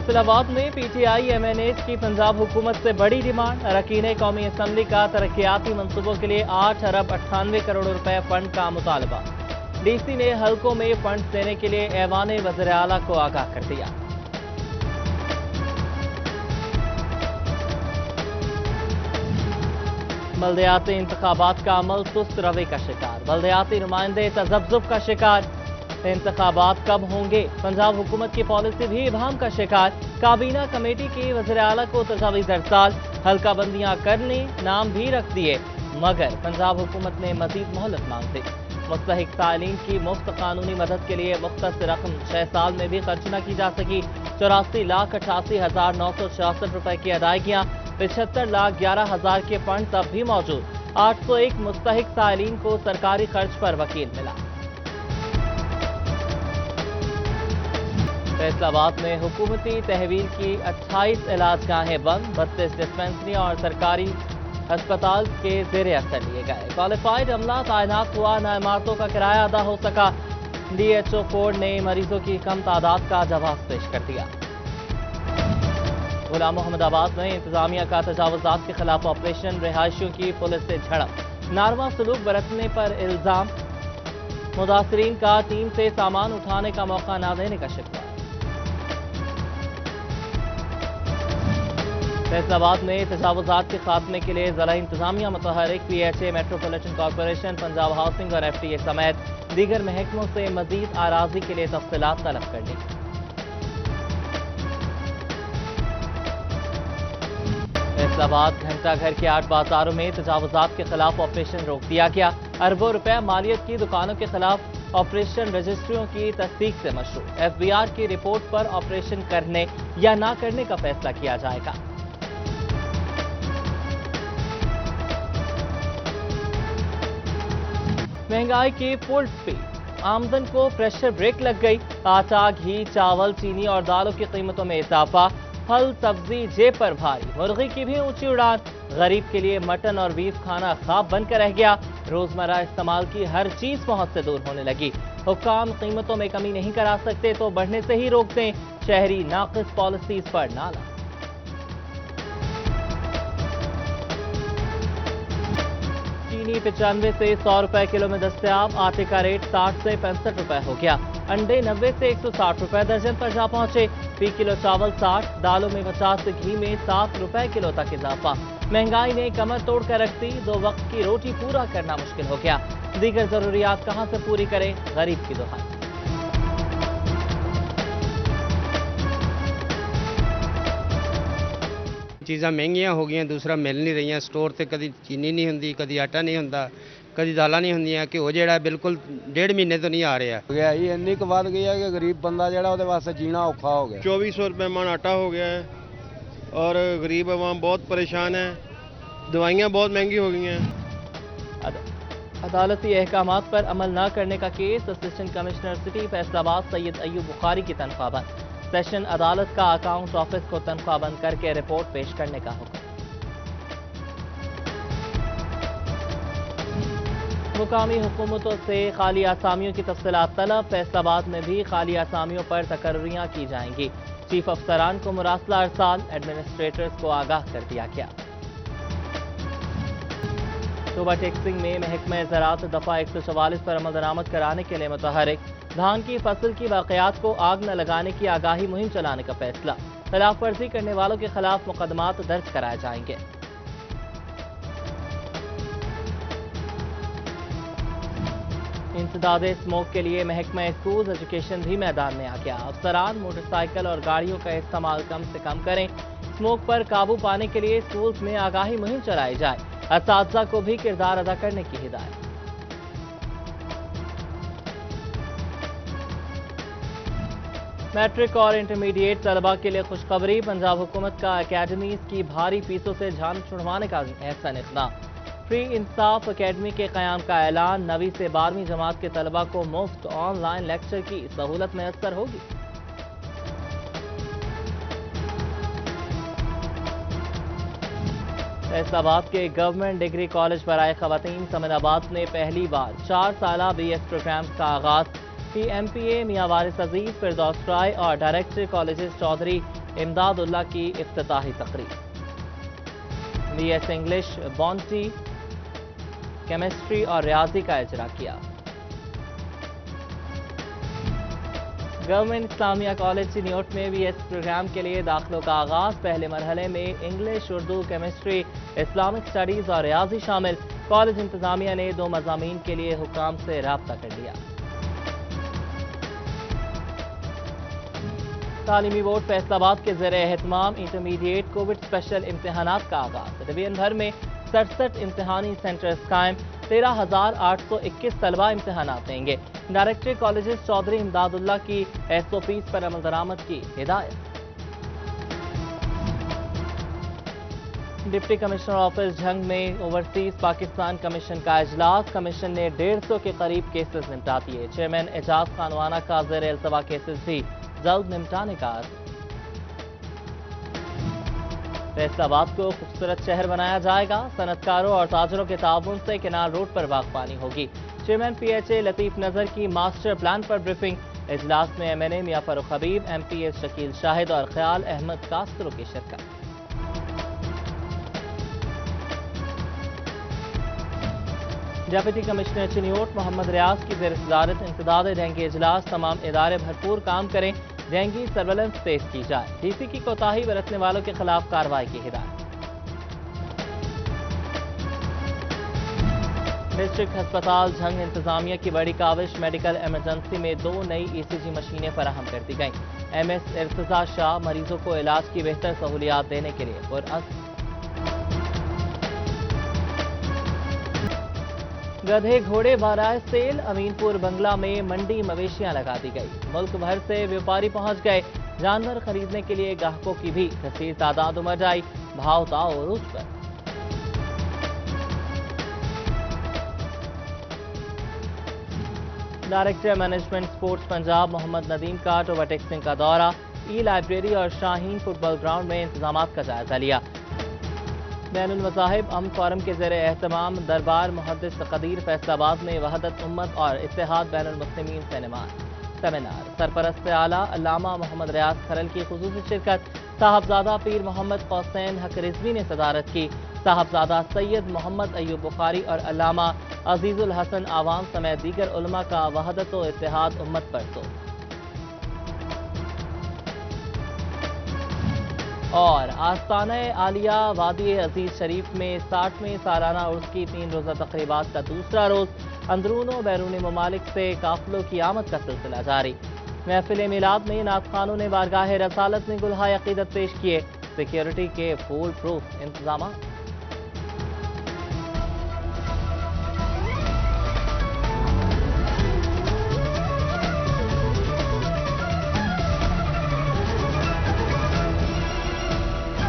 फैसल आबाद में PTI MNS की पंजाब हुकूमत से बड़ी डिमांड। अरकान कौमी असम्बली का तरक्याती मंसूबों के लिए 8 अरब 98 करोड़ रुपए फंड का मुतालबा। डीसी ने हल्कों में फंड देने के लिए ऐवान वज़ीर आला को आगाह कर दिया। बल्दियाती इंतखाबात का अमल सुस्त रवै का शिकार। बल्दियाती नुमाइंदे तजब्जुब का शिकार। इंतखाबात कब होंगे? पंजाब हुकूमत की पॉलिसी भी इबहम का शिकार। काबीना कमेटी की वज़ीर आला को तजावीज़ अरसाल। हल्का बंदियां करने नाम भी रख दिए, मगर पंजाब हुकूमत ने मजीद मोहलत मांग दी। मुस्तहिक साइलिन की मुफ्त कानूनी मदद के लिए मुख्तस रकम 6 साल में भी खर्च न की जा सकी। 84,88,966 रुपए की अदायगियां। 75,11,000 के फंड तब भी मौजूद। 801 मुस्तहिक साइलिन को सरकारी खर्च पर वकील मिला। फैसलाबाद में हुकूमती तहवील की 28 इलाजगाहें बंद। 32 डिस्पेंसरी और सरकारी अस्पताल के जेर असर लिए गए। क्वालिफाइड अमला तैनात हुआ, न इमारतों का किराया अदा हो सका। डीएचओ कोड ने मरीजों की कम तादाद का जवाब पेश कर दिया। गुलाम मोहम्मदाबाद में इंतजामिया का तजावुजात के खिलाफ ऑपरेशन। रिहायशियों की पुलिस से झड़प। नारवा सलूक बरतने पर इल्जाम। मुतासरीन का टीम से सामान उठाने का मौका न देने का शिकवा। फैसलाबाद में तजावुजात के खात्मे के लिए ज़िला इंतजामिया मुतहरिक। PHA, metropolitan corporation, Punjab housing और एफटीए समेत दीगर महकमों से मजीद आराजी के लिए तफसीलात तलब कर ली। फैसलाबाद घंटा घर के 8 बाजारों में तजावुजात के खिलाफ ऑपरेशन रोक दिया गया। अरबों रुपए मालियत की दुकानों के खिलाफ ऑपरेशन रजिस्ट्रियों की तस्दीक से मशरू। एफबीआर की रिपोर्ट पर ऑपरेशन करने या ना करने का फैसला किया जाएगा। महंगाई की फुल स्पीड। आमदन को प्रेशर ब्रेक लग गई। आटा, घी, चावल, चीनी और दालों की कीमतों में इजाफा। फल सब्जी जेब पर भारी। मुर्गी की भी ऊंची उड़ान। गरीब के लिए मटन और बीफ खाना ख्वाब बनकर रह गया। रोजमर्रा इस्तेमाल की हर चीज पहुंच से दूर होने लगी। हुक्काम कीमतों में कमी नहीं करा सकते तो बढ़ने से ही रोक दें। शहरी नाकिस पॉलिसीज पर नाला। चीनी 95 से 100 रुपए किलो में दस्तयाब। आटे का रेट 60 से 65 रुपए हो गया। अंडे 90 से 160 रुपए दर्जन पर जा पहुंचे। फी किलो चावल 60। दालों में 50, घी में 7 रुपए किलो तक इजाफा। महंगाई ने कमर तोड़ कर रख दी। 2 वक्त की रोटी पूरा करना मुश्किल हो गया। दीगर जरूरियात कहां से पूरी करें? गरीब की दुहाई। चीज़ां महंगियां हो गई, दूसरा मिल नहीं रही। स्टोर से कभी चीनी नहीं होंगी, कभी आटा नहीं होंदा, कभी दालां नहीं होंदियां। घिओ जिहड़ा बिल्कुल 1.5 महीने तो नहीं आ रहा। महंगाई ਇੰਨੀ ਕੁ ਵੱਧ गई है कि गरीब बंदा ਜਿਹੜਾ ਉਹਦੇ ਵਾਸਤੇ जीना औखा हो गया। 2400 रुपये मन आटा हो गया है और गरीब अवाम बहुत परेशान है। दवाइयाँ बहुत महंगी हो गई हैं। अदालती अहकामात पर अमल न करने का case. Assistant commissioner city Faisalabad Syed Ayub Bukhari की तनख्वाह बंद। सेशन अदालत का अकाउंट ऑफिस को तनख्वाह बंद करके रिपोर्ट पेश करने का हुक्म। मुकामी हुकूमतों से खाली आसामियों की तफसीलात तलब। फैसलाबाद में भी खाली आसामियों पर तकर्रियां की जाएंगी। चीफ अफसरान को मुरासला अरसाल। एडमिनिस्ट्रेटर्स को आगाह कर दिया गया। सूबा टैक्सिंग में महकमा ज़राअत दफा 144 पर अमल दरामद कराने के लिए मुतहरिक। धान की फसल की बाक़ियात को आग न लगाने की आगाही मुहिम चलाने का फैसला। खिलाफ वर्जी करने वालों के खिलाफ मुकदमात दर्ज कराए जाएंगे। इंसदाद स्मोक के लिए महकमा स्कूल एजुकेशन भी मैदान में आ गया। अफसरान मोटरसाइकिल और गाड़ियों का इस्तेमाल कम से कम करें। स्मोक पर काबू पाने के लिए स्कूल्स में आगाही मुहिम चलाई जाए। असातिज़ा को भी किरदार अदा करने की हिदायत। मैट्रिक और इंटरमीडिएट तलबा के लिए खुशखबरी। पंजाब हुकूमत का अकेडमीज की भारी फीसों से जान छुड़वाने का एहसन इक़दाम। फ्री इंसाफ अकेडमी के क़याम का ऐलान। 9वीं से 12वीं जमात के तलबा को मुफ्त ऑनलाइन लेक्चर की सहूलत मैसर होगी। फैसलाबाद के गवर्नमेंट डिग्री कॉलेज बराए ख़वातीन समदाबाद में पहली बार 4 साला BS प्रोग्राम का आगाज। PMPA मियां वारिस अजीज, फिरदौस राय और डायरेक्टर कॉलेजेस चौधरी امداد کی افتتاحی تقریب۔ BS انگلش، بونٹی، کیمسٹری اور ریاضی کا اجرا کیا۔ گورنمنٹ اسلامیہ کالج چنیوٹ میں BS پروگرام کے لیے داخلوں کا آغاز۔ پہلے مرحلے میں English, Urdu, chemistry, Islamic studies اور ریاضی شامل۔ کالج انتظامیہ نے 2 مضامین کے لیے حکام سے رابطہ کر لیا۔ تعلیمی بورڈ فیصل آباد کے زیر اہتمام انٹرمیڈیٹ کووڈ اسپیشل امتحانات کا آغاز۔ ڈویژن بھر میں 67 امتحانی سینٹرز قائم۔ 13,821 طلبہ امتحانات دیں گے۔ ڈائریکٹر کالجز چودھری امداد اللہ کی SOPs پر عمل درآمد کی ہدایت۔ ڈپٹی کمشنر آفس جھنگ میں اوورسیز پاکستان کمیشن کا اجلاس۔ کمیشن نے 150 کے قریب کیسز نمٹا دیے۔ چیئرمین اعجاز خانوانہ کا زیر التوا کیسز بھی جلد نمٹانے کا عزم۔ فیصل آباد کو خوبصورت شہر بنایا جائے گا۔ صنعت کاروں اور تاجروں کے تعاون سے کینال روڈ پر باغبانی ہوگی۔ چیئرمین PHA لطیف نظر کی ماسٹر پلان پر بریفنگ۔ اجلاس میں MNA میاں فاروق حبیب، MPs شکیل شاہد اور خیال احمد کاسترو کی شرکت۔ ڈپٹی کمشنر چنیوٹ محمد ریاض کی زیر صدارت انسداد ڈینگی اجلاس۔ تمام ادارے بھرپور کام کریں، ڈینگی سرویلنس تیز کی جائے۔ DC کی کوتاہی برتنے والوں کے خلاف کارروائی کی ہدایت۔ ڈسٹرکٹ ہسپتال جھنگ انتظامیہ کی بڑی کاوش۔ میڈیکل ایمرجنسی میں 2 نئی ECG مشینیں فراہم کر دی گئیں۔ MS ارتضیٰ شاہ مریضوں کو علاج کی بہتر سہولیات دینے کے لیے پرعزم۔ گدھے گھوڑے بارائے سیل۔ امین پور بنگلہ میں منڈی مویشیاں لگا دی گئی۔ ملک بھر سے ویوپاری پہنچ گئے۔ جانور خریدنے کے لیے گاہکوں کی بھی کثیر تعداد امڑ آئی۔ بھاؤ تاؤ عروج پر۔ ڈائریکٹر مینجمنٹ سپورٹس پنجاب محمد ندیم کا ٹوبا ٹیکسنگ کا دورہ۔ لائبریری اور شاہین فٹ بال گراؤنڈ میں انتظامات کا جائزہ لیا۔ بین المذاہب امن فورم کے زیر اہتمام دربار محدث قدیر فیصل آباد میں وحدت امت اور اتحاد بین المسلمین سیمینار۔ سرپرست اعلیٰ علامہ محمد ریاض کھرل کی خصوصی شرکت۔ صاحبزادہ پیر محمد قاسین حق رضوی نے صدارت کی۔ صاحبزادہ سید محمد ایوب بخاری اور علامہ عزیز الحسن عوام سمیت دیگر علماء کا وحدت و اتحاد امت پر زور۔ اور آستانہ عالیہ وادی عزیز شریف میں 60ویں سالانہ عرس کی 3 روزہ تقریبات کا دوسرا روز۔ اندرون و بیرون ممالک سے قافلوں کی آمد کا سلسلہ جاری۔ محفل میلاد میں نعت خوانوں نے بارگاہ رسالت میں گلہائے عقیدت پیش کیے۔ سیکیورٹی کے فول پروف انتظامات۔